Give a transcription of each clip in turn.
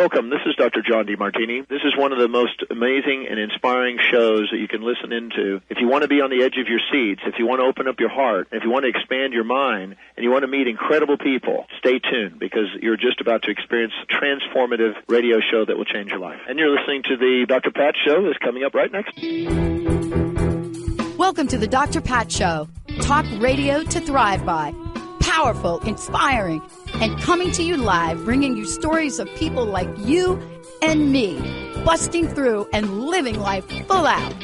Welcome. This is Dr. John DeMartini. This is one of the most amazing and inspiring shows that you can listen into. If you want to be on the edge of your seats, if you want to open up your heart, if you want to expand your mind, and you want to meet incredible people, stay tuned because you're just about to experience a transformative radio show that will change your life. And you're listening to the Dr. Pat Show that's coming up right next. Welcome to the Dr. Pat Show. Talk radio to thrive by. Powerful, inspiring, and coming to you live, bringing you stories of people like you and me, busting through and living life full out.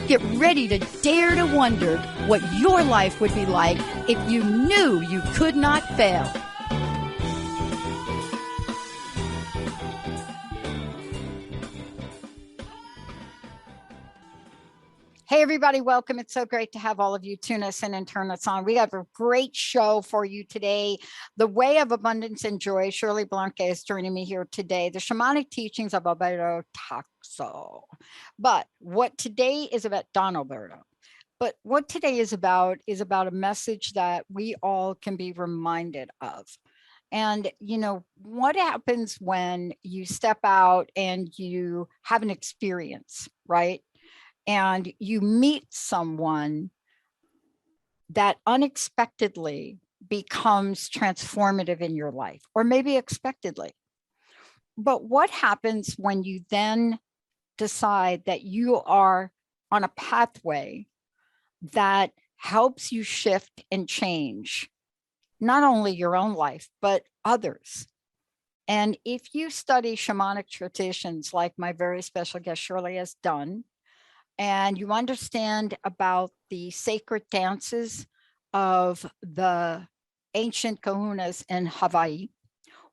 Get ready to dare to wonder what your life would be like if you knew you could not fail. Hey, everybody, welcome. It's so great to have all of you tune us in and turn us on. We have a great show for you today. The Way of Abundance and Joy. Shirley Blancke is joining me here today. The Shamanic Teachings of Alberto Taxo. But what today is about, Don Alberto. But what today is about a message that we all can be reminded of. And, you know, what happens when you step out and you have an experience, right? And you meet someone that unexpectedly becomes transformative in your life, or maybe expectedly. But what happens when you then decide that you are on a pathway that helps you shift and change, not only your own life, but others? And if you study shamanic traditions like my very special guest Shirley has done, and you understand about the sacred dances of the ancient kahunas in Hawaii,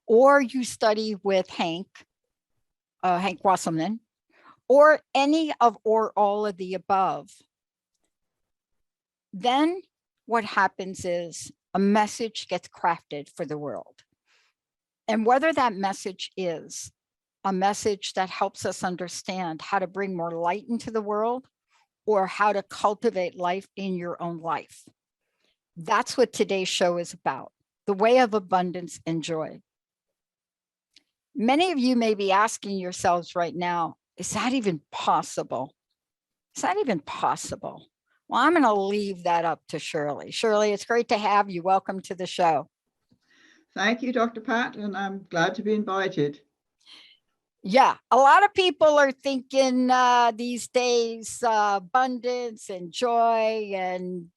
or you study with Hank Wasserman, or any of or all of the above, then what happens is a message gets crafted for the world. And whether that message is a message that helps us understand how to bring more light into the world or how to cultivate life in your own life. That's what today's show is about, the way of abundance and joy. Many of you may be asking yourselves right now, is that even possible? Is that even possible? Well, I'm going to leave that up to Shirley. Shirley, it's great to have you. Welcome to the show. Thank you, Dr. Pat, and I'm glad to be invited. Yeah, a lot of people are thinking these days abundance and joy and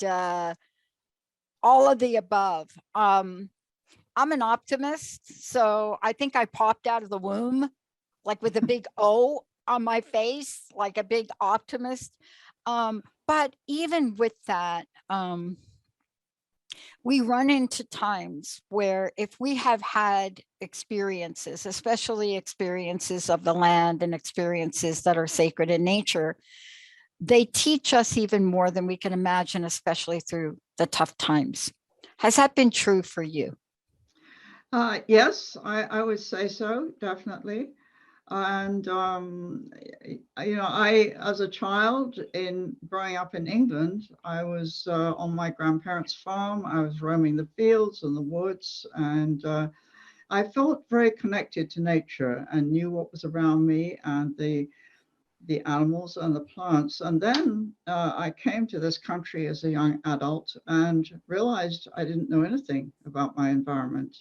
all of the above. I'm an optimist, so I think I popped out of the womb like with a big O on my face, like a big optimist. But even with that, we run into times where if we have had experiences, especially experiences of the land and experiences that are sacred in nature, they teach us even more than we can imagine, especially through the tough times. Has that been true for you? Yes, I would say so, definitely. And, I, as a child growing up in England, I was on my grandparents' farm. I was roaming the fields and the woods, and I felt very connected to nature and knew what was around me and the animals and the plants. And then I came to this country as a young adult and realized I didn't know anything about my environment.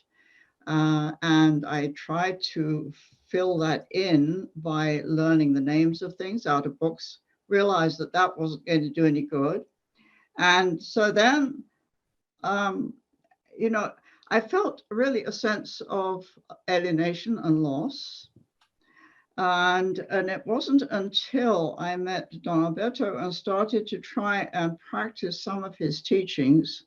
And I tried to fill that in by learning the names of things out of books, realized that that wasn't going to do any good. And so then, I felt really a sense of alienation and loss. And it wasn't until I met Don Alberto and started to try and practice some of his teachings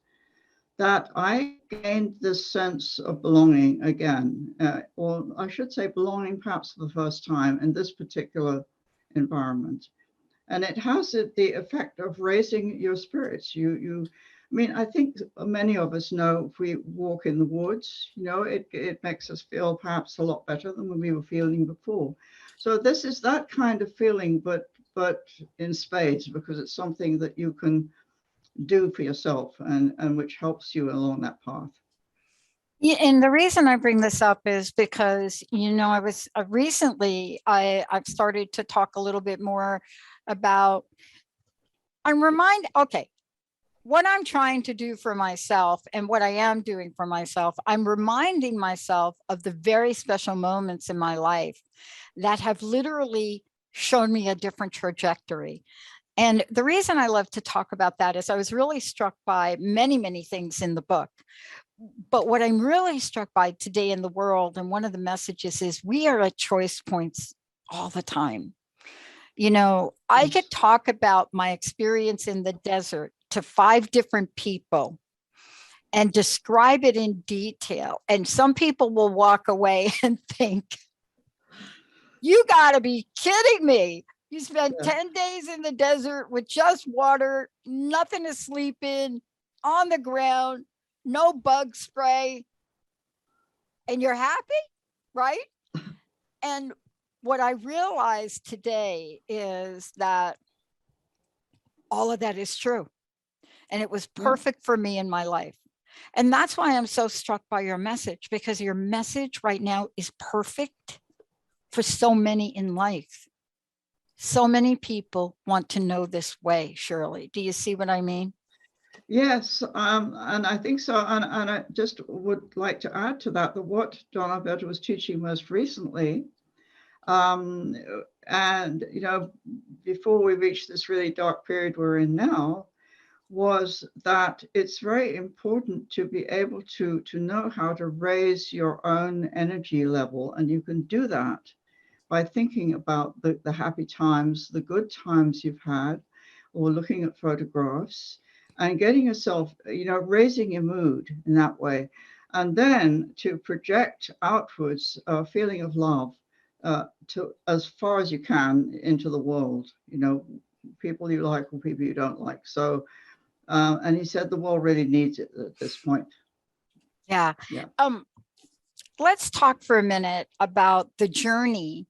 that I gained this sense of belonging again, or I should say belonging perhaps for the first time in this particular environment. And it has the effect of raising your spirits. I think many of us know if we walk in the woods, it makes us feel perhaps a lot better than we were feeling before. So this is that kind of feeling, but in spades, because it's something that you can do for yourself and which helps you along that path. Yeah, and the reason I bring this up is because, I was recently, I've started to talk a little bit more about, okay, what I'm trying to do for myself and what I am doing for myself, I'm reminding myself of the very special moments in my life that have literally shown me a different trajectory. And the reason I love to talk about that is I was really struck by many, many things in the book. But what I'm really struck by today in the world, and one of the messages is we are at choice points all the time. I could talk about my experience in the desert to 5 different people and describe it in detail. And some people will walk away and think, you got to be kidding me. You spent 10 days in the desert with just water, nothing to sleep in, on the ground, no bug spray, and you're happy, right? And what I realized today is that all of that is true. And it was perfect for me in my life. And that's why I'm so struck by your message, because your message right now is perfect for so many in life. So many people want to know this way, Shirley. Do you see what I mean? Yes, and I think so. And I just would like to add to that what Don Alberto was teaching most recently. And, before we reach this really dark period we're in now, was that it's very important to be able to know how to raise your own energy level. And you can do that by thinking about the happy times, the good times you've had, or looking at photographs and getting yourself, raising your mood in that way. And then to project outwards a feeling of love to as far as you can into the world, people you like or people you don't like. So, and he said the world really needs it at this point. Yeah. Let's talk for a minute about the journey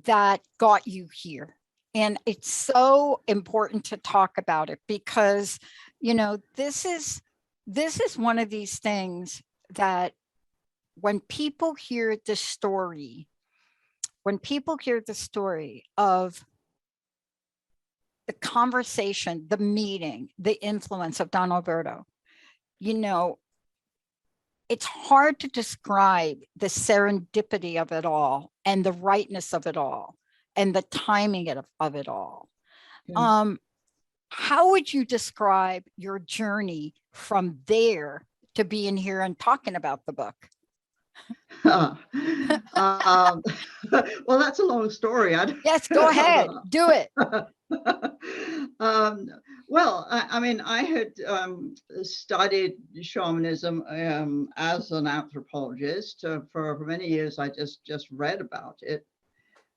that got you here. And it's so important to talk about it because, this is one of these things that when people hear the story of the conversation, the meeting, the influence of Don Alberto, it's hard to describe the serendipity of it all and the rightness of it all and the timing of it all. Yeah. How would you describe your journey from there to being here and talking about the book? Well, that's a long story. Yes, go ahead. Do it. Well, I had studied shamanism as an anthropologist for many years. I just read about it.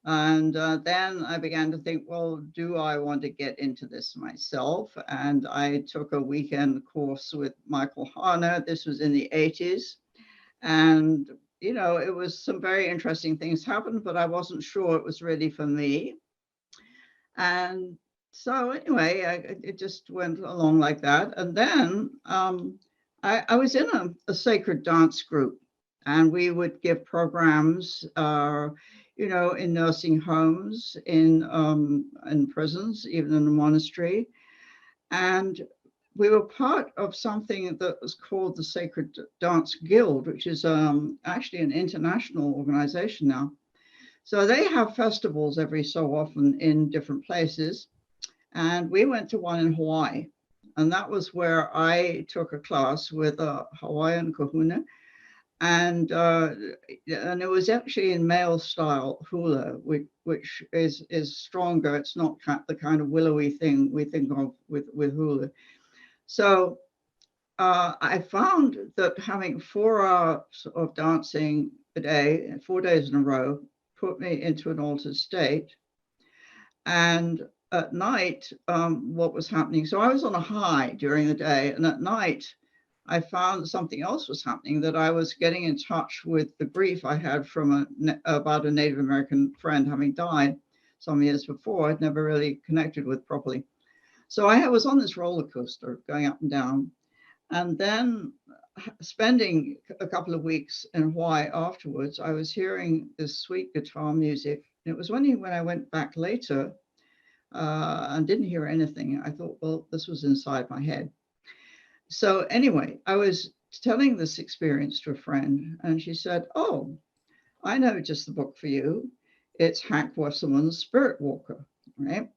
And then I began to think, well, do I want to get into this myself? And I took a weekend course with Michael Harner. This was in the 80s. And, it was some very interesting things happened, but I wasn't sure it was really for me. And so anyway, it just went along like that. And then I was in a sacred dance group, and we would give programs, in nursing homes, in prisons, even in a monastery. And we were part of something that was called the Sacred Dance Guild, which is actually an international organization now. So they have festivals every so often in different places. And we went to one in Hawaii. And that was where I took a class with a Hawaiian kahuna. And it was actually in male style hula, which is stronger. It's not the kind of willowy thing we think of with hula. So I found that having 4 hours of dancing a day, 4 days in a row, put me into an altered state. And at night, what was happening? So I was on a high during the day, and at night, I found something else was happening, that I was getting in touch with the grief I had from about a Native American friend having died some years before. I'd never really connected with properly. So I was on this roller coaster going up and down. And then spending a couple of weeks in Hawaii afterwards, I was hearing this sweet guitar music. And it was only when I went back later and didn't hear anything, I thought, well, this was inside my head. So anyway, I was telling this experience to a friend, and she said, oh, I know just the book for you. It's Hank Wasserman's Spirit Walker, right?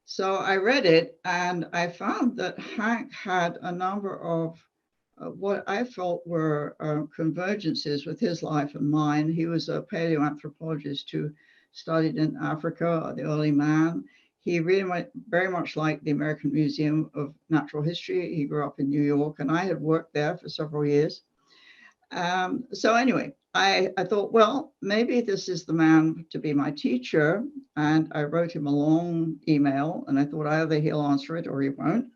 So I read it, and I found that Hank had a number of what I felt were convergences with his life and mine. He was a paleoanthropologist who studied in Africa, the early man. He really very much liked the American Museum of Natural History. He grew up in New York, and I had worked there for several years. So anyway, I thought, well, maybe this is the man to be my teacher. And I wrote him a long email, and I thought either he'll answer it or he won't.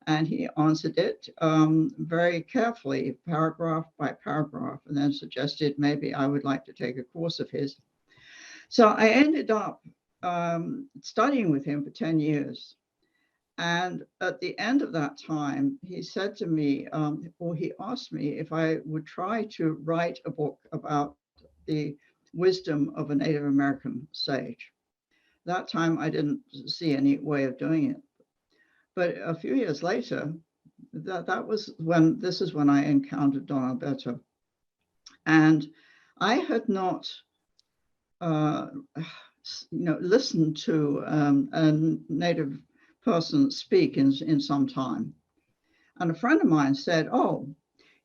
And he answered it very carefully, paragraph by paragraph, and then suggested maybe I would like to take a course of his. So I ended up studying with him for 10 years. And at the end of that time, he said to me, or he asked me if I would try to write a book about the wisdom of a Native American sage. That time, I didn't see any way of doing it. But a few years later, this is when I encountered Don Alberto. And I had not listened to a Native person speak in some time. And a friend of mine said, oh,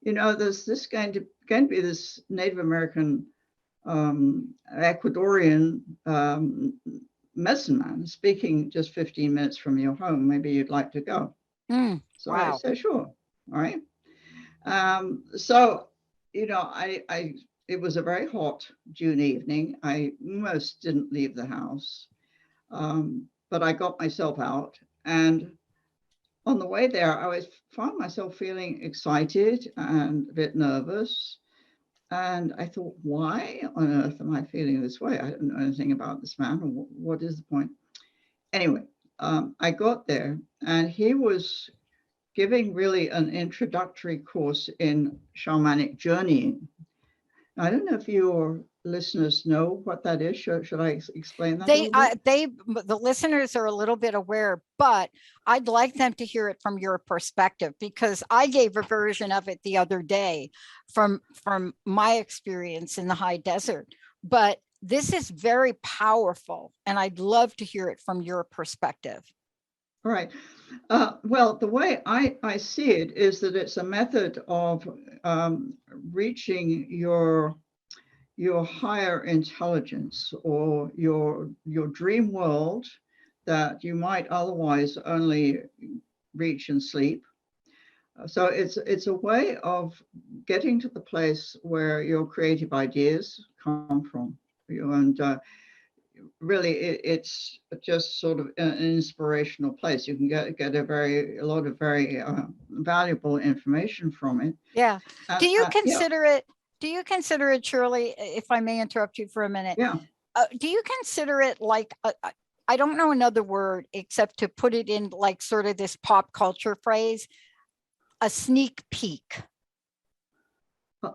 there's going to be this Native American Ecuadorian medicine man speaking just 15 minutes from your home. Maybe you'd like to go. So wow. I said, sure. All right. So, it was a very hot June evening. I almost didn't leave the house, but I got myself out. And on the way there, I found myself feeling excited and a bit nervous. And I thought, why on earth am I feeling this way? I don't know anything about this man. Or what is the point? Anyway, I got there, and he was giving really an introductory course in shamanic journeying. I don't know if your listeners know what that is. Should I explain that? The listeners are a little bit aware, but I'd like them to hear it from your perspective, because I gave a version of it the other day from my experience in the high desert. But this is very powerful, and I'd love to hear it from your perspective. All right. Well, the way I see it is that it's a method of reaching your higher intelligence, or your dream world that you might otherwise only reach in sleep. So it's a way of getting to the place where your creative ideas come from. And really, it's just sort of an inspirational place. You can get a lot of very valuable information from it. Yeah. Do you consider it? Do you consider it, Shirley, if I may interrupt you for a minute? Yeah. Do you consider it like I don't know another word except to put it in like sort of this pop culture phrase, a sneak peek?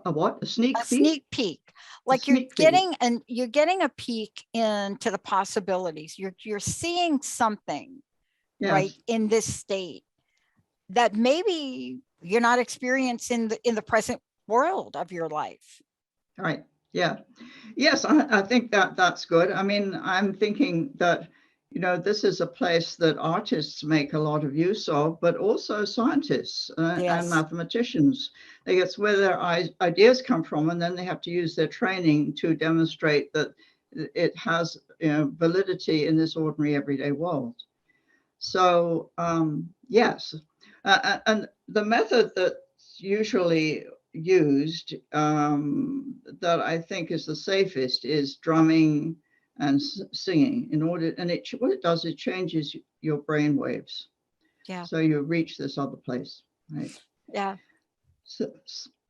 A what? A sneak peek? Sneak peek. Like you're getting a peek into the possibilities. You're seeing something, yes, right, in this state that maybe you're not experiencing in the present world of your life. Right. Yeah. Yes, I think that's good. I mean, I'm thinking that, this is a place that artists make a lot of use of, but also scientists yes, and mathematicians. It's where their ideas come from, and then they have to use their training to demonstrate that it has validity in this ordinary everyday world. So yes, and the method that's usually used that I think is the safest is drumming and singing, what it does, it changes your brain waves. Yeah. So you reach this other place, right? Yeah. So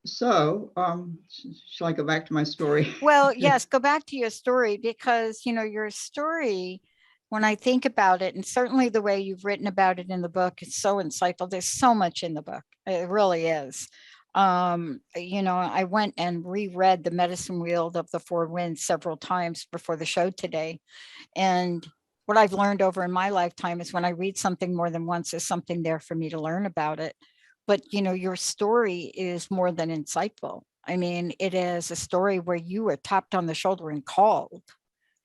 shall I go back to my story? Well, yes, go back to your story, because your story, when I think about it, and certainly the way you've written about it in the book, is so insightful. There's so much in the book. It really is. I went and reread The Medicine Wheel of the Four Winds several times before the show today. And what I've learned over in my lifetime is when I read something more than once, there's something there for me to learn about it. But, your story is more than insightful. I mean, it is a story where you were tapped on the shoulder and called,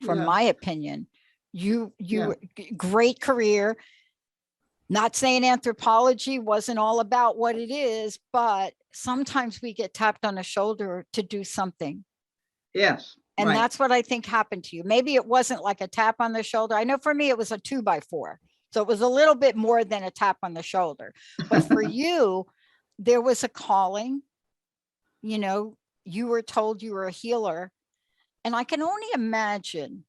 from Yeah. my opinion. You Yeah. Great career. Not saying anthropology wasn't all about what it is, but sometimes we get tapped on the shoulder to do something. Yes. And right. That's what I think happened to you. Maybe it wasn't like a tap on the shoulder. I know for me, it was a 2x4. So it was a little bit more than a tap on the shoulder. But for you, there was a calling. You were told you were a healer. And I can only imagine,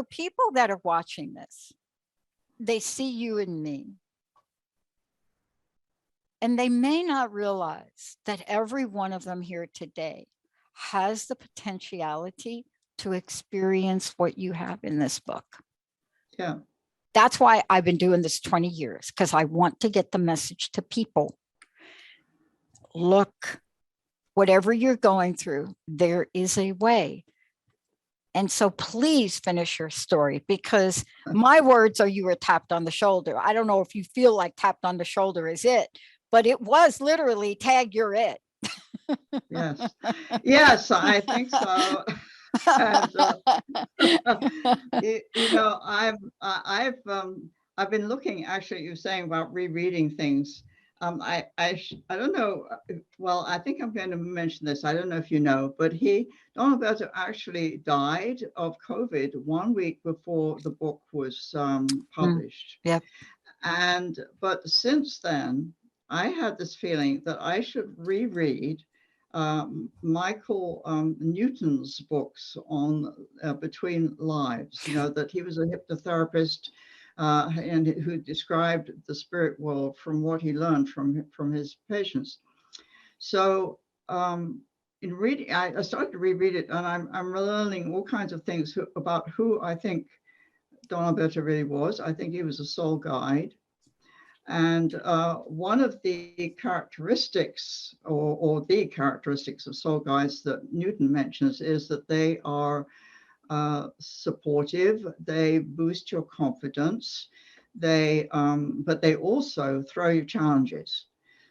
people that are watching this, they see you and me. And they may not realize that every one of them here today has the potentiality to experience what you have in this book. Yeah. That's why I've been doing this 20 years, because I want to get the message to people. Look, whatever you're going through, there is a way. And so please finish your story, because my words are you were tapped on the shoulder. I don't know if you feel like tapped on the shoulder is it, but it was literally tag, you're it. Yes. Yes, I think so. And, I've been looking, actually, you're saying about rereading things. I don't know. Well, I think I'm going to mention this. I don't know if you know, but Don Alberto actually died of COVID 1 week before the book was published. Yep. But since then, I had this feeling that I should reread Michael Newton's books on Between Lives, that he was a hypnotherapist and who described the spirit world from what he learned from his patients. So in reading, I started to reread it, and I'm learning all kinds of things about who I think Don Alberto really was. I think he was a soul guide. And one of the characteristics or the characteristics of soul guides that Newton mentions is that they are supportive, they boost your confidence, but they also throw you challenges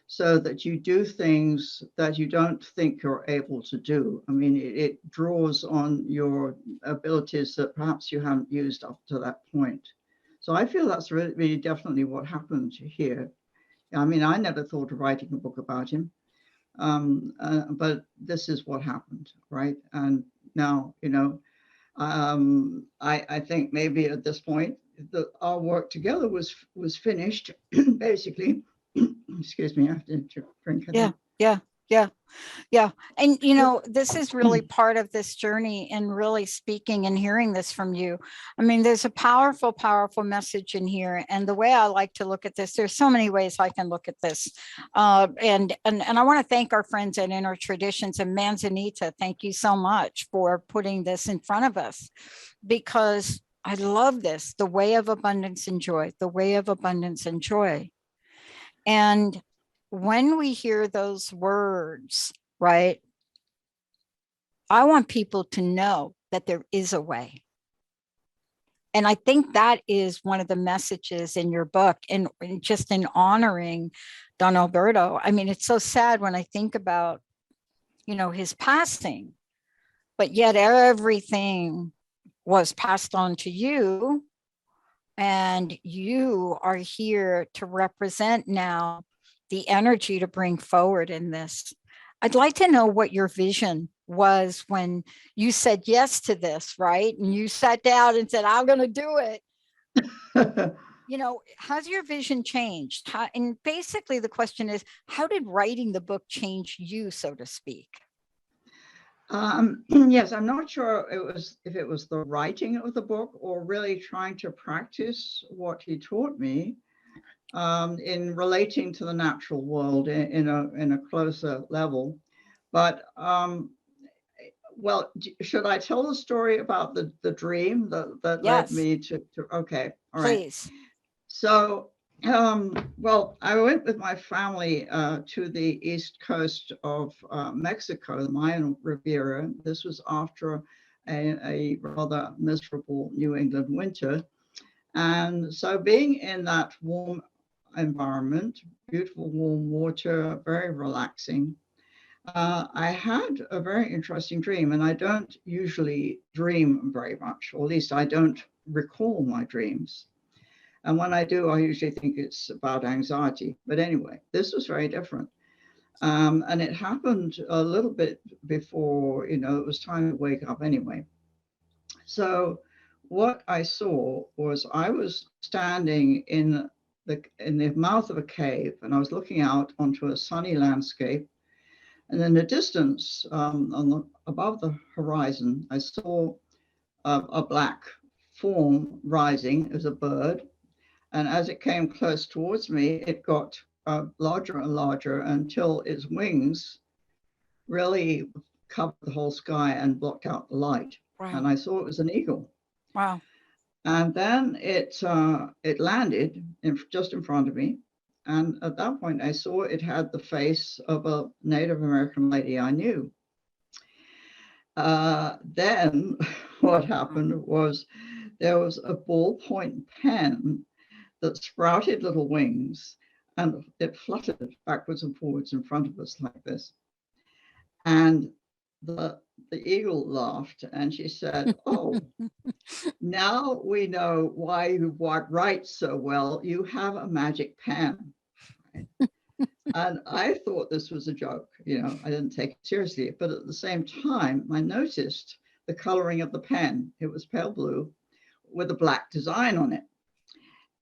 so that you do things that you don't think you're able to do. I mean, it draws on your abilities that perhaps you haven't used up to that point. So I feel that's really, really definitely what happened here. I mean, I never thought of writing a book about him, but this is what happened, right? And now, I think maybe at this point, our work together was finished, basically. Excuse me, I have to drink. Yeah. And, this is really part of this journey, and really speaking and hearing this from you. I mean, there's a powerful, powerful message in here. And the way I like to look at this, there's so many ways I can look at this. And I want to thank our friends at Inner Traditions and Manzanita. Thank you so much for putting this in front of us, because I love this, the way of abundance and joy, the way of abundance and joy. And when we hear those words, right, I want people to know that there is a way. And I think that is one of the messages in your book, and just in honoring Don Alberto. I mean, it's so sad when I think about, his passing, but yet everything was passed on to you, and you are here to represent now the energy to bring forward in this. I'd like to know what your vision was when you said yes to this, right? And you sat down and said, I'm going to do it. Has your vision changed? And basically the question is, how did writing the book change you, so to speak? Yes, I'm not sure if it was the writing of the book or really trying to practice what he taught me in relating to the natural world in a closer level. But well, should I tell the story about the dream that Yes. led me to? Okay, all Please. right. So Well, I went with my family to the east coast of Mexico, the Mayan Riviera. This was after a rather miserable New England winter. And so being in that warm environment, beautiful warm water, very relaxing, I had a very interesting dream. And I don't usually dream very much, or at least I don't recall my dreams. And when I do, I usually think it's about anxiety. But anyway, this was very different. And it happened a little bit before, it was time to wake up anyway. So what I saw was I was standing in the mouth of a cave, and I was looking out onto a sunny landscape. And in the distance, above the horizon, I saw a black form rising as a bird. And as it came close towards me, it got larger and larger until its wings really covered the whole sky and blocked out the light. Wow. And I saw it was an eagle. Wow. And then it landed just in front of me. And at that point, I saw it had the face of a Native American lady I knew. Then what happened was there was a ballpoint pen that sprouted little wings, and it fluttered backwards and forwards in front of us like this. And the eagle laughed, and she said, "Oh, now we know why you write so well. You have a magic pen." And I thought this was a joke. I didn't take it seriously. But at the same time, I noticed the coloring of the pen. It was pale blue with a black design on it.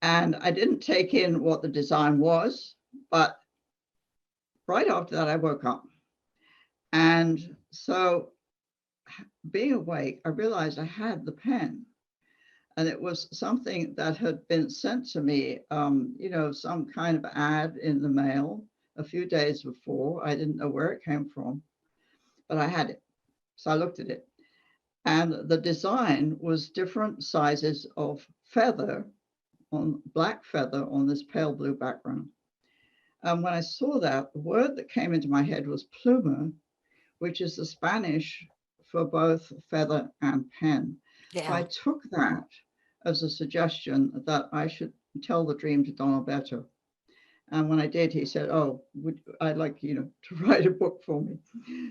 And I didn't take in what the design was, but right after that, I woke up. And so being awake, I realized I had the pen. And it was something that had been sent to me, some kind of ad in the mail a few days before. I didn't know where it came from, but I had it. So I looked at it. And the design was different sizes of feather, on black feather on this pale blue background. And when I saw that, the word that came into my head was pluma, which is the Spanish for both feather and pen. Yeah. So I took that as a suggestion that I should tell the dream to Don Alberto. And when I did, he said, "Oh, I'd like you to write a book for me."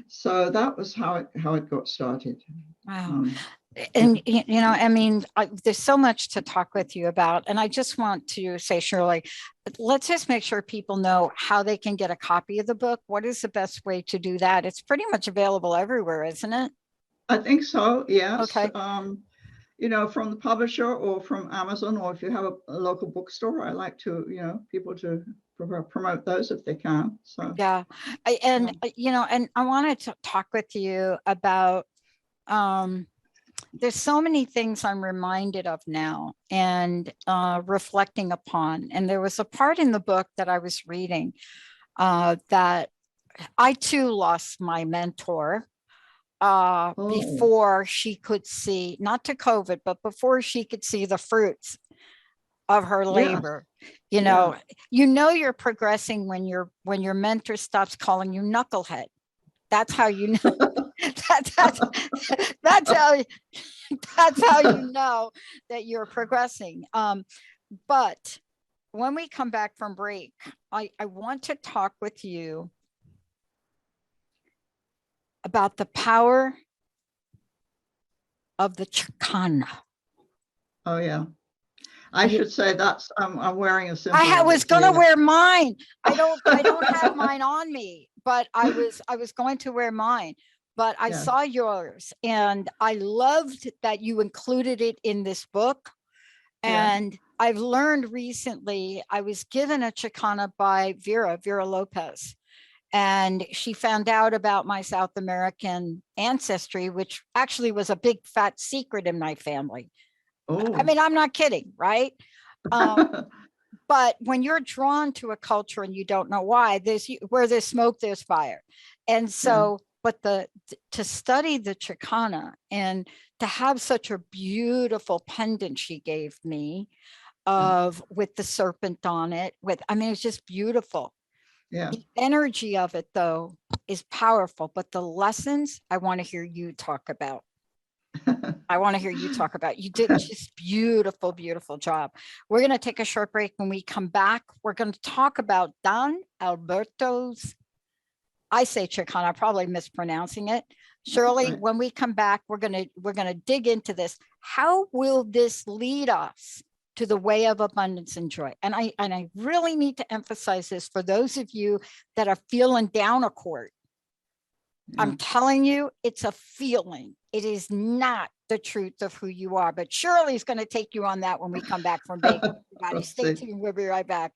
So that was how it got started. Wow. And, I mean, there's so much to talk with you about. And I just want to say, Shirley, let's just make sure people know how they can get a copy of the book. What is the best way to do that? It's pretty much available everywhere, isn't it? I think so, yes. Okay. From the publisher or from Amazon, or if you have a local bookstore, I like to, people to promote those if they can. So yeah. And I wanted to talk with you about, there's so many things I'm reminded of now and reflecting upon. And there was a part in the book that I was reading that I too lost my mentor before she could see, not to COVID, but before she could see the fruits of her labor. Yeah. You're progressing when your mentor stops calling you knucklehead. That's how you know. that's how you know that you're progressing. But when we come back from break, I want to talk with you about the power of the chicana. Oh yeah. I should say that's I'm wearing a symbol. I was going to wear mine. I don't have mine on me, but I was going to wear mine. But I saw yours, and I loved that you included it in this book. And I've learned recently, I was given a chicana by Vera Lopez, and she found out about my South American ancestry, which actually was a big fat secret in my family. Oh. I mean, I'm not kidding, right? But when you're drawn to a culture and you don't know why, where there's smoke, there's fire. And so, but to study the chicana and to have such a beautiful pendant she gave me, of with the serpent on it. I mean, it's just beautiful. Yeah. The energy of it, though, is powerful. But the lessons, I want to hear you talk about. I want to hear you talk about. You did just beautiful, beautiful job. We're going to take a short break. When we come back, we're going to talk about Don Alberto's, I say chicana, I'm probably mispronouncing it. Shirley, right. when we come back, we're gonna dig into this. How will this lead us to the way of abundance and joy? And I really need to emphasize this for those of you that are feeling down a quart. Yeah. I'm telling you, it's a feeling. It is not the truth of who you are. But Shirley's going to take you on that when we come back from break. Everybody, stay tuned. We'll be right back.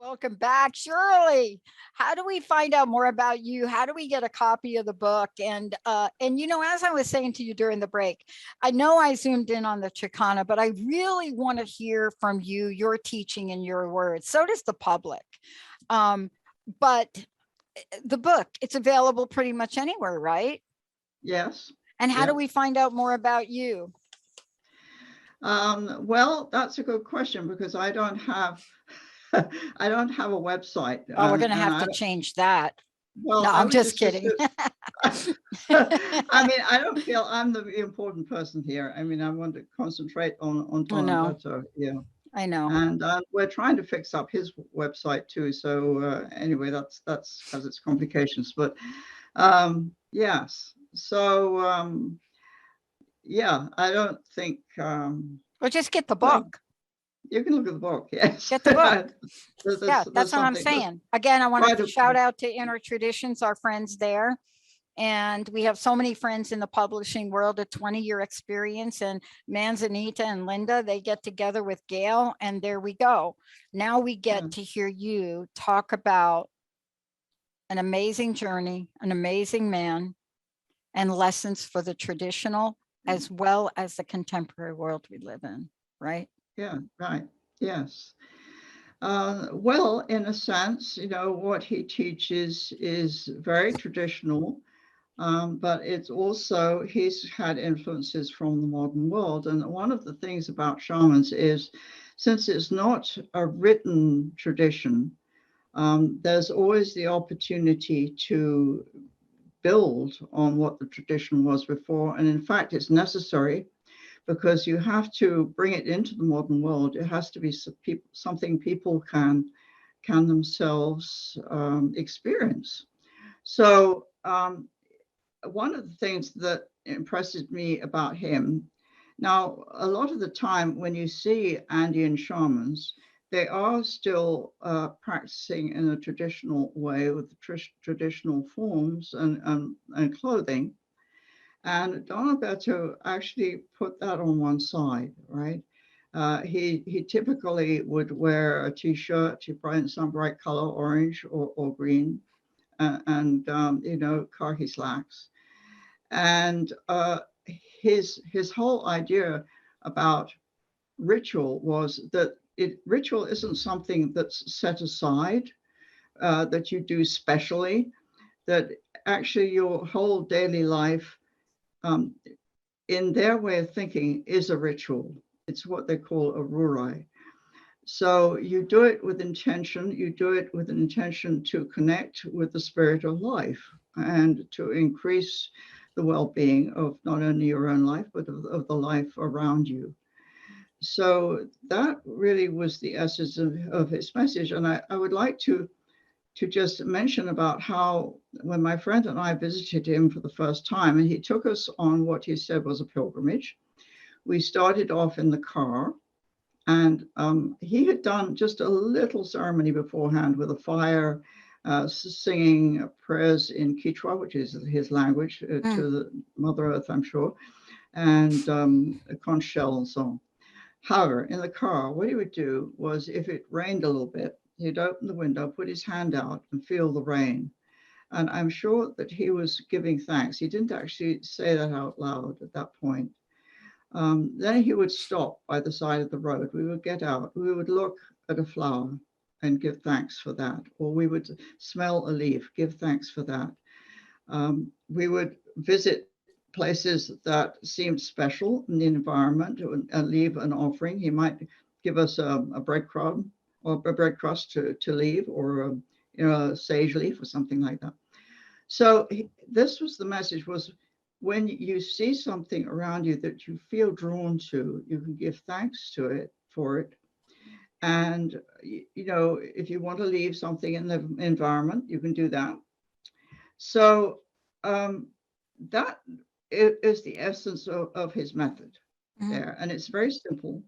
Welcome back, Shirley. How do we find out more about you? How do we get a copy of the book? And you know, as I was saying to you during the break, I know I zoomed in on the Chicana, but I really want to hear from you, your teaching and your words. So does the public. But the book, it's available pretty much anywhere, right? Yes. And how do we find out more about you? Well, that's a good question because I don't have a website. Oh, we're going to have to change that. Well, no, I'm just kidding. I mean, I don't feel I'm the important person here. I mean, I want to concentrate on Don Alberto. Yeah, I know. And we're trying to fix up his website too. So anyway, that's has its complications. But yes. So yeah, I don't think. Well, just get the book. You can look at the book, yes. Get the book. Yeah, that's what I'm saying. Again, I want to shout out to Inner Traditions, our friends there. And we have so many friends in the publishing world, a 20-year experience. And Manzanita and Linda, they get together with Gail, and there we go. Now we get to hear you talk about an amazing journey, an amazing man, and lessons for the traditional as well as the contemporary world we live in, right? Yeah, right. Yes. Well, in a sense, you know, what he teaches is very traditional, but it's also, he's had influences from the modern world. And one of the things about shamans is, since it's not a written tradition, there's always the opportunity to build on what the tradition was before. And in fact, it's necessary, because you have to bring it into the modern world. It has to be something people can themselves experience. So one of the things that impresses me about him, now, a lot of the time when you see Andean shamans, they are still practicing in a traditional way with the traditional forms and clothing. And Don Alberto actually put that on one side, right? He typically would wear a t-shirt, some bright color, orange or green, and you know, khaki slacks. And his whole idea about ritual was that ritual isn't something that's set aside, that you do specially, that actually your whole daily life, in their way of thinking, is a ritual. It's what they call a rurai. So you do it with intention. You do it with an intention to connect with the spirit of life and to increase the well-being of not only your own life, but of the life around you. So that really was the essence of his message. And I would like to just mention about how, when my friend and I visited him for the first time, and he took us on what he said was a pilgrimage. We started off in the car, and he had done just a little ceremony beforehand with a fire, singing prayers in Quechua, which is his language, to the Mother Earth, I'm sure, and a conch shell and so on. However, in the car, what he would do was, if it rained a little bit, he'd open the window, put his hand out and feel the rain. And I'm sure that he was giving thanks. He didn't actually say that out loud at that point. Then he would stop by the side of the road. We would get out. We would look at a flower and give thanks for that. Or we would smell a leaf, give thanks for that. We would visit places that seemed special in the environment and leave an offering. He might give us a breadcrumb or a bread crust to leave, or a sage leaf or something like that. So this was the message: was when you see something around you that you feel drawn to, you can give thanks to it for it. And if you want to leave something in the environment, you can do that. So that is the essence of his method there. And it's very simple.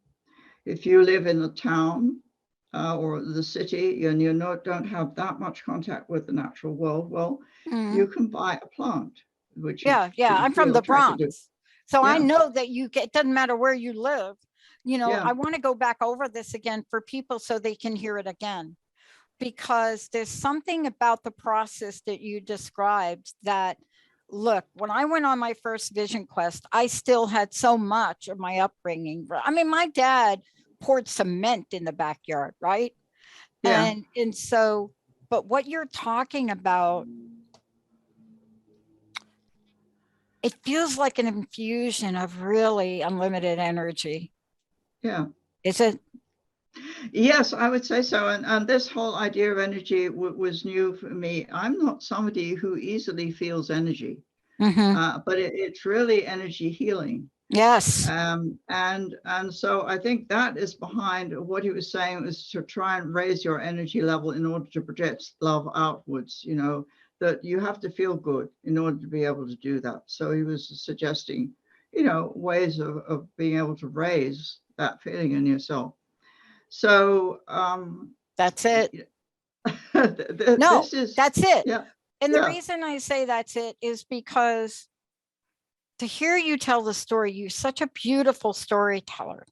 If you live in the town or the city and you don't have that much contact with the natural world, well, you can buy a plant, which I'm from the Bronx. So I know that it doesn't matter where you live. I want to go back over this again for people so they can hear it again, because there's something about the process that you described that, look, when I went on my first vision quest, I still had so much of my upbringing. I mean, my dad poured cement in the backyard, right? Yeah. And so, but what you're talking about, it feels like an infusion of really unlimited energy. Yeah. Is it? Yes, I would say so. And this whole idea of energy was new for me. I'm not somebody who easily feels energy, but it's really energy healing. Yes. And so I think that is behind what he was saying, is to try and raise your energy level in order to project love outwards, that you have to feel good in order to be able to do that. So he was suggesting, ways of being able to raise that feeling in yourself. So that's it. That's it. Yeah. And the reason I say that's it is because to hear you tell the story, you're such a beautiful storyteller.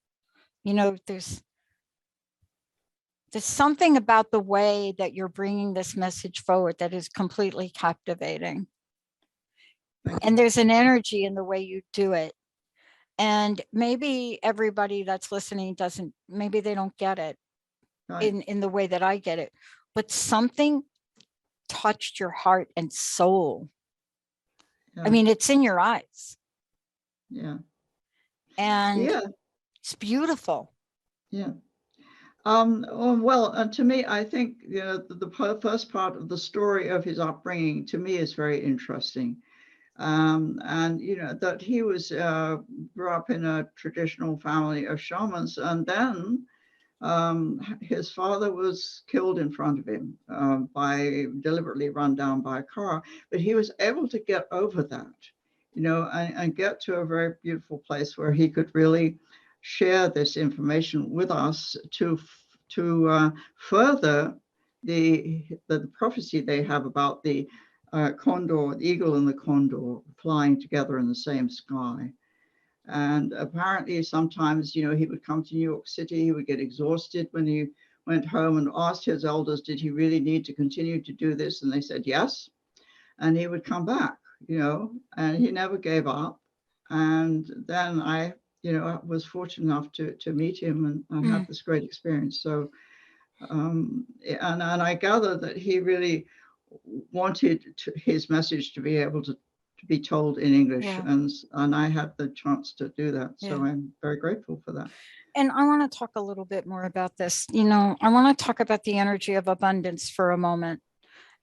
There's something about the way that you're bringing this message forward that is completely captivating. And there's an energy in the way you do it. And maybe everybody that's listening maybe they don't get it in the way that I get it, but something touched your heart and soul. I mean, it's in your eyes. Yeah. And it's beautiful. Yeah. Well, to me, I think the first part of the story of his upbringing to me is very interesting. And that he was grew up in a traditional family of shamans, and then his father was killed in front of him deliberately run down by a car, but he was able to get over that, and get to a very beautiful place where he could really share this information with us to further the prophecy they have about the condor, the eagle and the condor flying together in the same sky. And apparently sometimes, he would come to New York City, he would get exhausted when he went home, and asked his elders, did he really need to continue to do this? And they said yes. And he would come back, and he never gave up. And then I was fortunate enough to meet him and have this great experience. So, and I gather that he really wanted his message to be able to be told in English, and I had the chance to do that. So I'm very grateful for that. And I want to talk a little bit more about this. I want to talk about the energy of abundance for a moment.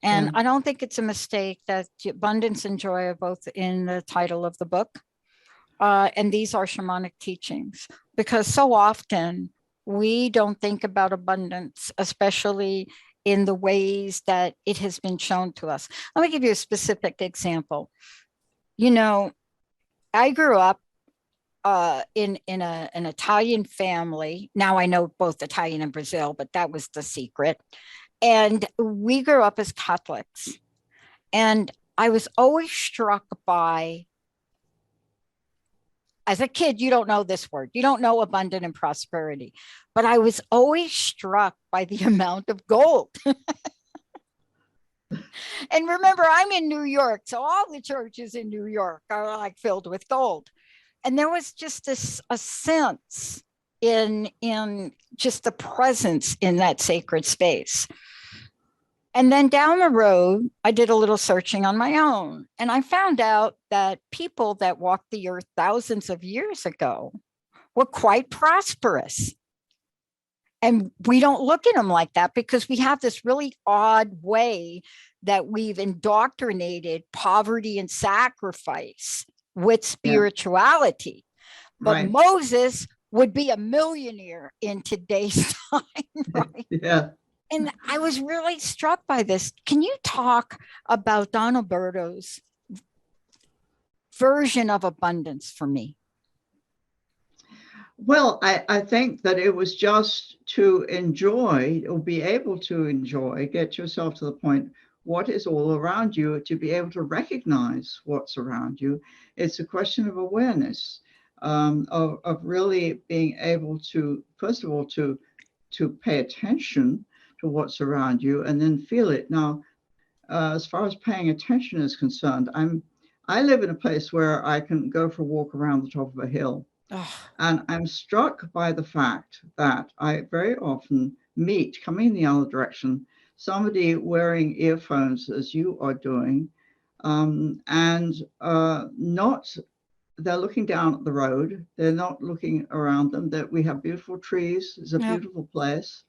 And I don't think it's a mistake that abundance and joy are both in the title of the book. And these are shamanic teachings, because so often we don't think about abundance, especially in the ways that it has been shown to us. Let me give you a specific example. I grew up in an Italian family. Now I know both Italian and Brazil, but that was the secret. And we grew up as Catholics. And I was always struck by, as a kid, you don't know this word. You don't know abundant and prosperity. But I was always struck by the amount of gold. And remember, I'm in New York, so all the churches in New York are like filled with gold. And there was just a sense in just the presence in that sacred space. And then down the road, I did a little searching on my own, and I found out that people that walked the earth thousands of years ago were quite prosperous. And we don't look at them like that because we have this really odd way that we've indoctrinated poverty and sacrifice with spirituality. But Right. Moses would be a millionaire in today's time, right? Yeah. And I was really struck by this. Can you talk about Don Alberto's version of abundance for me? Well, I think that it was just to enjoy, or be able to enjoy, get yourself to the point, what is all around you, to be able to recognize what's around you. It's a question of awareness, of really being able to, first of all, to pay attention to what's around you and then feel it. Now, as far as paying attention is concerned, I live in a place where I can go for a walk around the top of a hill. And I'm struck by the fact that I very often meet, coming in the other direction, somebody wearing earphones as you are doing, and not, they're looking down at the road. They're not looking around them. That we have beautiful trees. It's a beautiful place.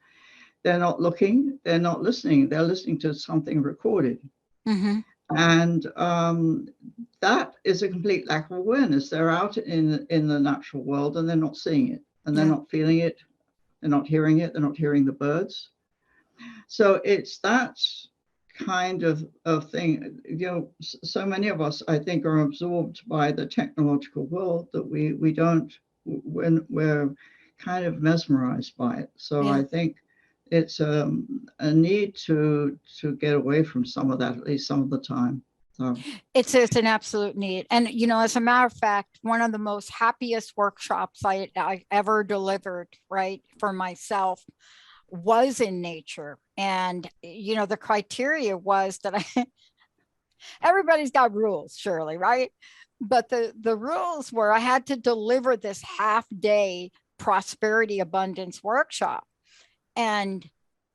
They're not looking. They're not listening. They're listening to something recorded. Mm-hmm. And that is a complete lack of awareness. They're out in the natural world and they're not seeing it, and they're not feeling it. They're not hearing it. They're not hearing the birds. So it's that kind of thing. You know, so many of us, I think, are absorbed by the technological world that we don't, when we're kind of mesmerized by it. So I think it's a need to get away from some of that, at least some of the time. So it's an absolute need. And, you know, as a matter of fact, one of the most happiest workshops I ever delivered, right, for myself was in nature. And, you know, the criteria was that everybody's got rules, Shirley, right? But the rules were I had to deliver this half-day prosperity abundance workshop. And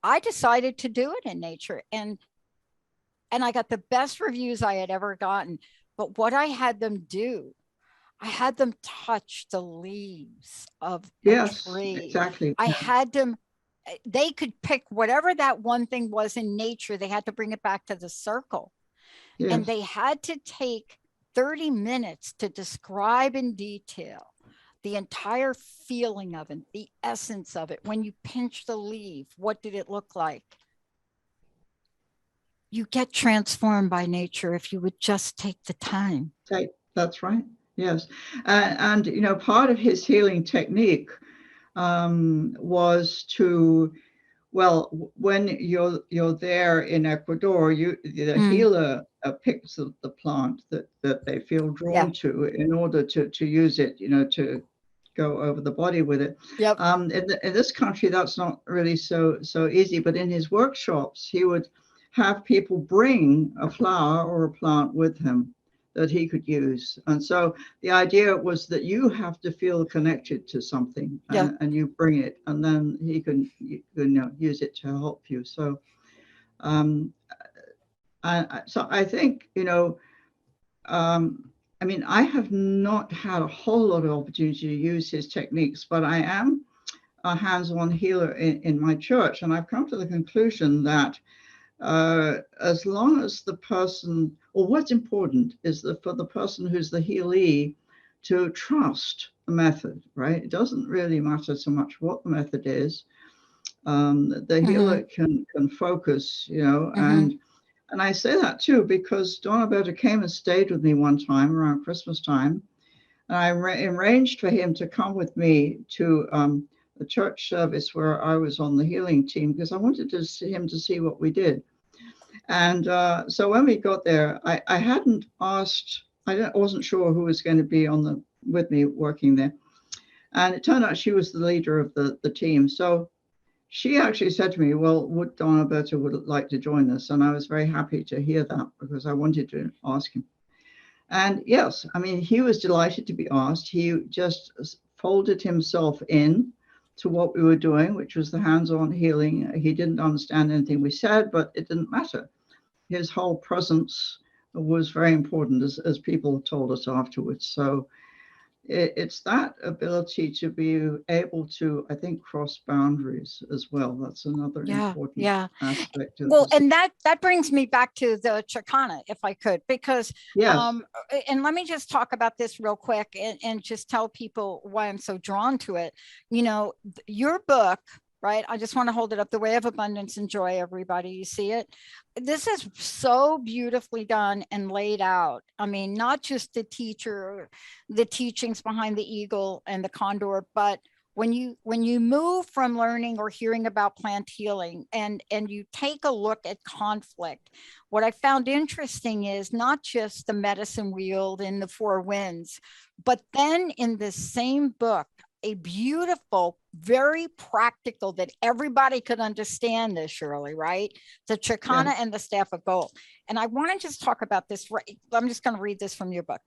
I decided to do it in nature. And I got the best reviews I had ever gotten. But what I had them do, I had them touch the leaves of a tree. Exactly. I had them, they could pick whatever that one thing was in nature. They had to bring it back to the circle. Yes. And they had to take 30 minutes to describe in detail the entire feeling of it, the essence of it. When you pinch the leaf, what did it look like? You get transformed by nature if you would just take the time. That's right. Yes. And you know, part of his healing technique was to, well, when you're there in Ecuador, the healer picks the plant that they feel drawn to in order to use it, you know, to go over the body with it. Yep. In this country, that's not really so easy. But in his workshops, he would have people bring a flower or a plant with him that he could use. And so the idea was that you have to feel connected to something, and you bring it, and then he can, you know, use it to help you. So, so I think, you know, I mean, I have not had a whole lot of opportunity to use his techniques, but I am a hands-on healer in my church. And I've come to the conclusion that as long as the person, or what's important is that for the person who's the healee to trust the method, right? It doesn't really matter so much what the method is. The healer can focus, you know, and I say that too, because Don Alberto came and stayed with me one time around Christmas time. And I arranged for him to come with me to the church service where I was on the healing team, because I wanted to see him to see what we did. And so when we got there, I hadn't asked, I wasn't sure who was going to be with me working there. And it turned out she was the leader of the team. So she actually said to me, well, would Don Alberto would like to join us? And I was very happy to hear that, because I wanted to ask him. And yes, I mean, he was delighted to be asked. He just folded himself in to what we were doing, which was the hands-on healing. He didn't understand anything we said, but it didn't matter. His whole presence was very important, as people told us afterwards. So it's that ability to be able to, I think, cross boundaries as well. That's another important aspect of well, and that brings me back to the chicana, if I could, because yes. And let me just talk about this real quick and just tell people why I'm so drawn to it. You know, your book, right? I just want to hold it up. The Way of Abundance and Joy, everybody. You see it? This is so beautifully done and laid out. I mean, not just the teachings behind the eagle and the condor, but when you move from learning or hearing about plant healing and you take a look at conflict, what I found interesting is not just the medicine wheel and the four winds, but then in the same book, a beautiful, very practical, that everybody could understand this, Shirley, right? The chicana and the staff of gold. And I want to just talk about this. I'm just going to read this from your book.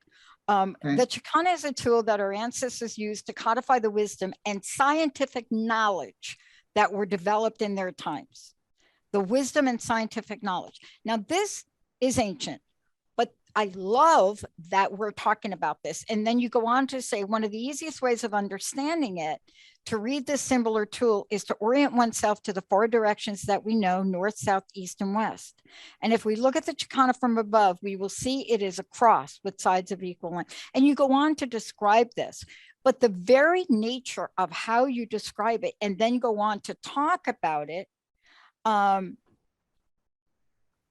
The chicana is a tool that our ancestors used to codify the wisdom and scientific knowledge that were developed in their times. The wisdom and scientific knowledge. Now, this is ancient, but I love that we're talking about this. And then you go on to say one of the easiest ways of understanding it, to read this symbol or tool, is to orient oneself to the four directions that we know: north, south, east, and west. And if we look at the chicana from above, we will see it is a cross with sides of equal length. And you go on to describe this, but the very nature of how you describe it and then go on to talk about it, I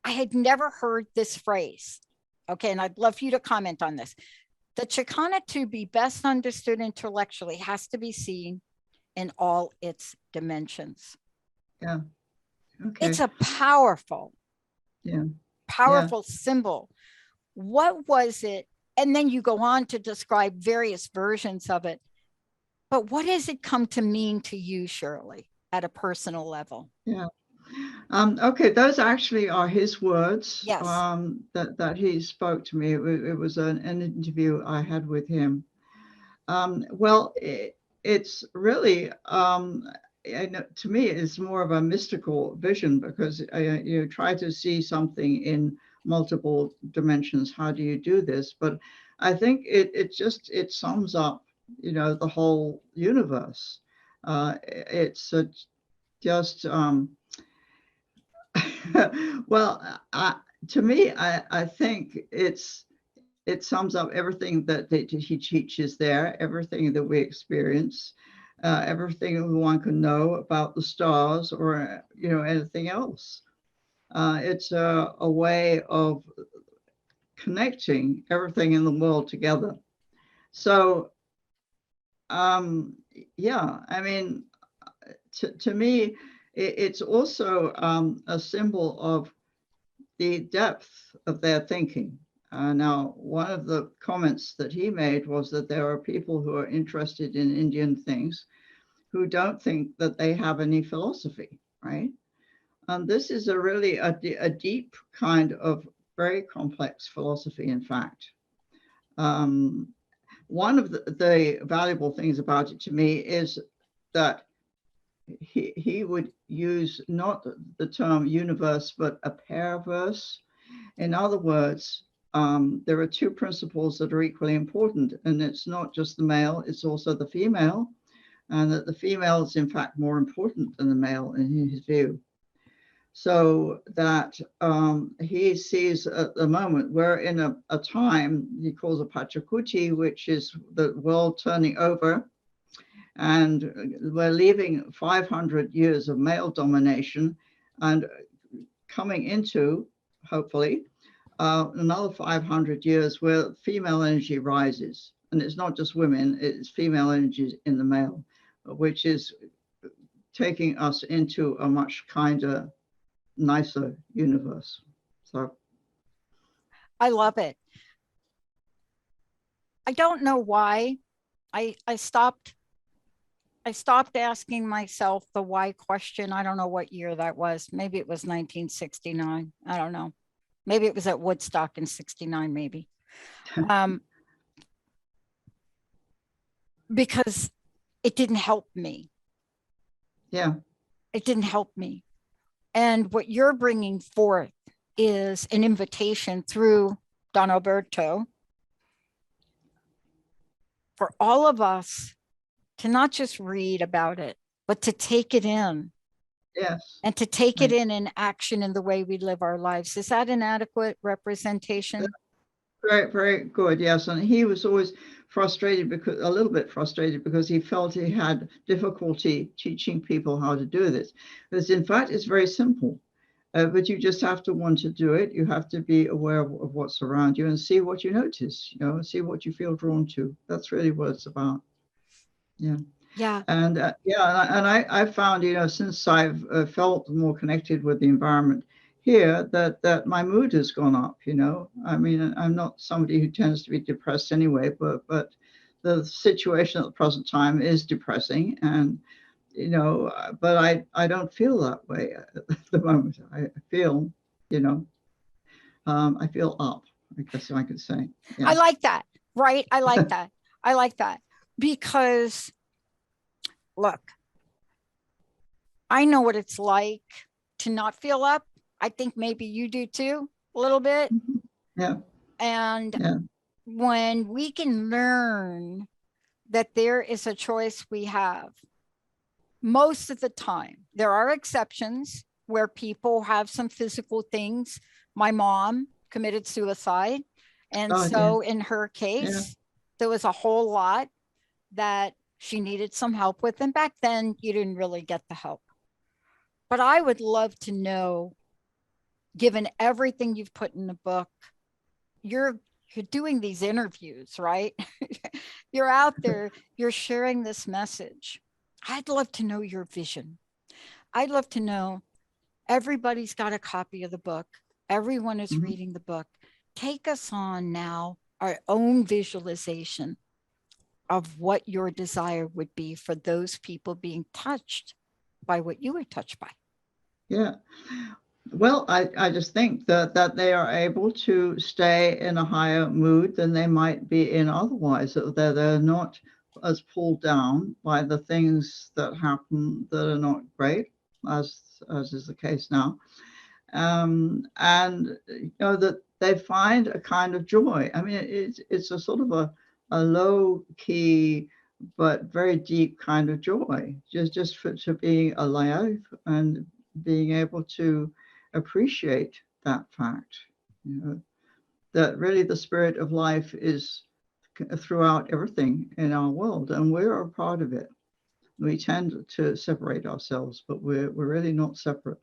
had never heard this phrase. Okay, and I'd love for you to comment on this. The chicana, to be best understood intellectually, has to be seen in all its dimensions. Yeah. Okay. It's a powerful symbol. What was it? And then you go on to describe various versions of it. But what does it come to mean to you, Shirley, at a personal level? Yeah. Okay, those actually are his words. Yes. That he spoke to me. It was an interview I had with him. Well, it's really, to me, it's more of a mystical vision, because you try to see something in multiple dimensions. How do you do this? But I think it sums up, the whole universe. It's just well, to me, I think it sums up everything that he teaches there, everything that we experience, everything one can know about the stars, or anything else. It's a way of connecting everything in the world together. So, yeah, I mean, to me, it's also a symbol of the depth of their thinking. Now, one of the comments that he made was that there are people who are interested in Indian things who don't think that they have any philosophy, right? And this is really a deep kind of very complex philosophy, in fact. One of the valuable things about it to me is that he would use not the term universe, but a pairverse. In other words, there are two principles that are equally important, and it's not just the male, it's also the female, and that the female is in fact more important than the male in his view. So that he sees at the moment we're in a time he calls a Pachacuti, which is the world turning over. And we're leaving 500 years of male domination and coming into, hopefully, another 500 years where female energy rises. And it's not just women, it's female energy in the male, which is taking us into a much kinder, nicer universe. So I love it. I don't know why I stopped asking myself the why question. I don't know what year that was. Maybe it was 1969. I don't know. Maybe it was at Woodstock in 69, maybe. Because it didn't help me. Yeah. It didn't help me. And what you're bringing forth is an invitation through Don Alberto for all of us to not just read about it, but to take it in. Yes. And to take it in action in the way we live our lives. Is that an adequate representation? Very, very good. Yes. And he was always frustrated, because a little bit frustrated, because he felt he had difficulty teaching people how to do this. Because in fact, it's very simple. But you just have to want to do it. You have to be aware of what's around you and see what you notice, see what you feel drawn to. That's really what it's about. Yeah. Yeah. And I found, since I've felt more connected with the environment here, that my mood has gone up. I mean, I'm not somebody who tends to be depressed anyway, but the situation at the present time is depressing, and but I don't feel that way at the moment. I feel, I feel up, I guess I could say. Yeah. I like that. Right. I like that. I like that, because look, I know what it's like to not feel up. I think maybe you do too, a little bit. Yeah. And when we can learn that there is a choice we have, most of the time, there are exceptions where people have some physical things. My mom committed suicide. And in her case, there was a whole lot that she needed some help with. And back then, you didn't really get the help. But I would love to know, given everything you've put in the book, you're doing these interviews, right? You're out there, you're sharing this message. I'd love to know your vision. I'd love to know, everybody's got a copy of the book. Everyone is reading the book. Take us on now, our own visualization of what your desire would be for those people being touched by what you were touched by. Yeah. Well, I just think that they are able to stay in a higher mood than they might be in otherwise. That they're not as pulled down by the things that happen that are not great, as is the case now. And that they find a kind of joy. I mean, it's a sort of a low key but very deep kind of joy, just for being alive and being able to appreciate that fact, that really the spirit of life is throughout everything in our world, and we're a part of it. We tend to separate ourselves, but we're really not separate.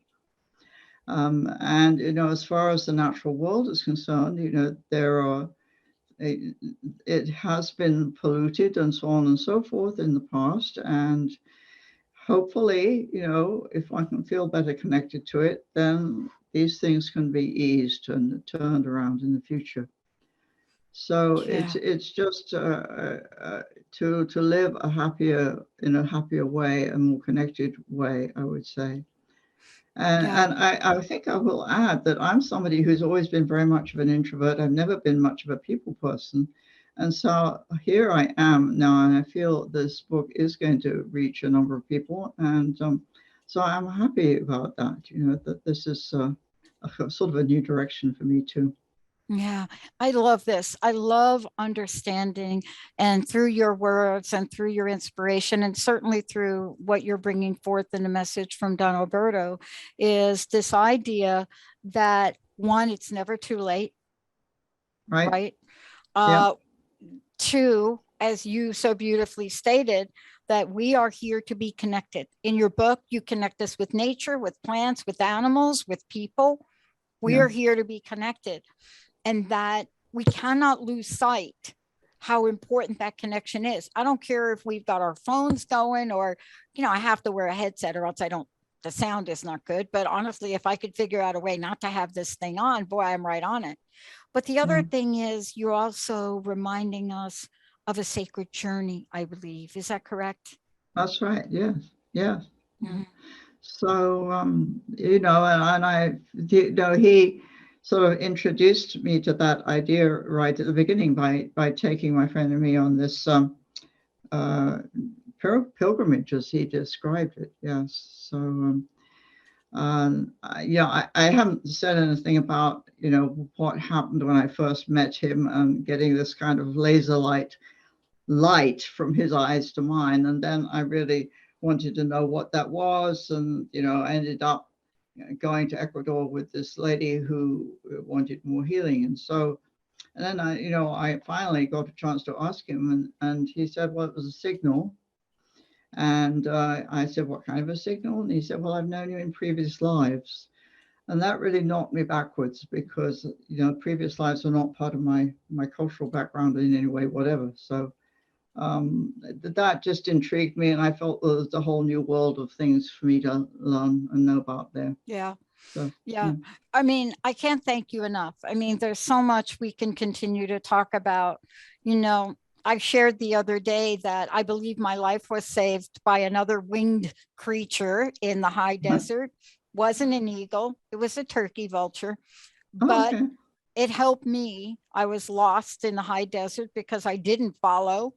And as far as the natural world is concerned, it has been polluted and so on and so forth in the past, and hopefully, if I can feel better connected to it, then these things can be eased and turned around in the future. So it's just to live in a happier way, a more connected way, I would say. And I think I will add that I'm somebody who's always been very much of an introvert. I've never been much of a people person. And so here I am now, and I feel this book is going to reach a number of people. And so I'm happy about that, that this is a sort of a new direction for me too. Yeah, I love this. I love understanding, and through your words and through your inspiration, and certainly through what you're bringing forth in the message from Don Alberto, is this idea that, one, it's never too late. Right. Two, as you so beautifully stated, that we are here to be connected. In your book, you connect us with nature, with plants, with animals, with people. We are here to be connected. And that we cannot lose sight how important that connection is. I don't care if we've got our phones going, or, I have to wear a headset or else the sound is not good. But honestly, if I could figure out a way not to have this thing on, boy, I'm right on it. But the other thing is, you're also reminding us of a sacred journey, I believe. Is that correct? That's right. Yes. Yes. Mm-hmm. So, and I, he sort of introduced me to that idea right at the beginning by taking my friend and me on this pilgrimage, as he described it. Yes. So, yeah, I haven't said anything about, what happened when I first met him and getting this kind of laser light from his eyes to mine. And then I really wanted to know what that was. And, I ended up going to Ecuador with this lady who wanted more healing. And so, and then I finally got a chance to ask him, and he said, well, it was a signal. And I said, what kind of a signal? And he said, well, I've known you in previous lives. And that really knocked me backwards because, previous lives are not part of my cultural background in any way, whatever. So that just intrigued me. And I felt there was a whole new world of things for me to learn and know about there. Yeah. So, yeah. I mean, I can't thank you enough. I mean, there's so much we can continue to talk about. I shared the other day that I believe my life was saved by another winged creature in the high desert. Wasn't an eagle, it was a turkey vulture, but okay. It helped me. I was lost in the high desert because I didn't follow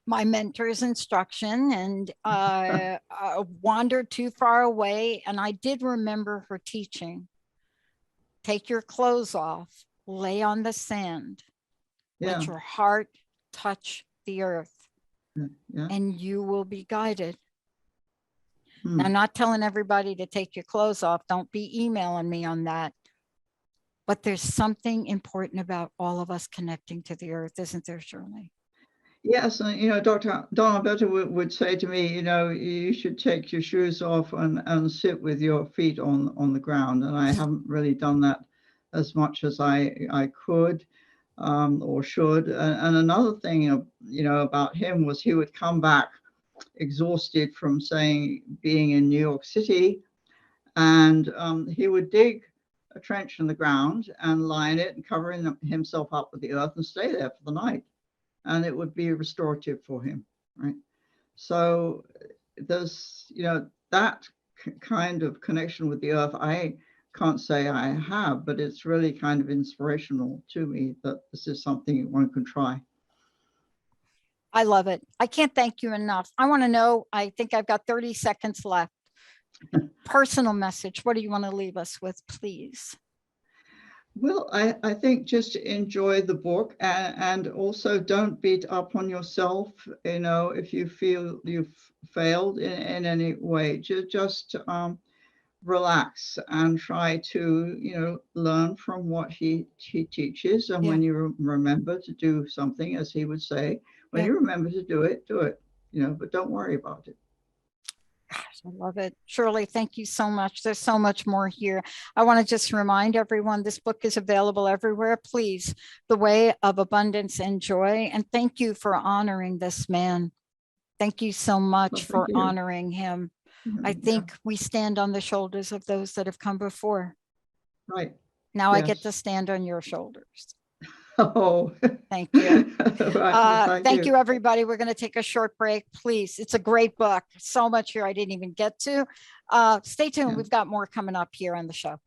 my mentor's instruction and wandered too far away. And I did remember her teaching, take your clothes off, lay on the sand, let your heart touch the earth, and you will be guided. Now, I'm not telling everybody to take your clothes off. Don't be emailing me on that. But there's something important about all of us connecting to the earth, isn't there, Shirley? Yes, and Dr. Don Alberto would say to me, you should take your shoes off and sit with your feet on the ground. And I haven't really done that as much as I could or should. And another thing, about him was he would come back exhausted from being in New York City, and he would dig a trench in the ground and lie in it and cover himself up with the earth and stay there for the night. And it would be restorative for him, right? So there's, that kind of connection with the earth, I can't say I have, but it's really kind of inspirational to me that this is something one can try. I love it. I can't thank you enough. I want to know, I think I've got 30 seconds left. Personal message. What do you want to leave us with, please? Well, I think just enjoy the book and also don't beat up on yourself, if you feel you've failed in any way. Just relax and try to, learn from what he teaches. And when you remember to do something, as he would say, when you remember to do it, but don't worry about it. Gosh, I love it. Shirley, thank you so much. There's so much more here. I want to just remind everyone, this book is available everywhere. Please, The Way of Abundance and Joy. And thank you for honoring this man. Thank you so much for honoring him. I think we stand on the shoulders of those that have come before. Right. Now I get to stand on your shoulders. Oh, thank you. Right, thank you, everybody. We're going to take a short break, please. It's a great book. So much here I didn't even get to. Stay tuned. We've got more coming up here on the show.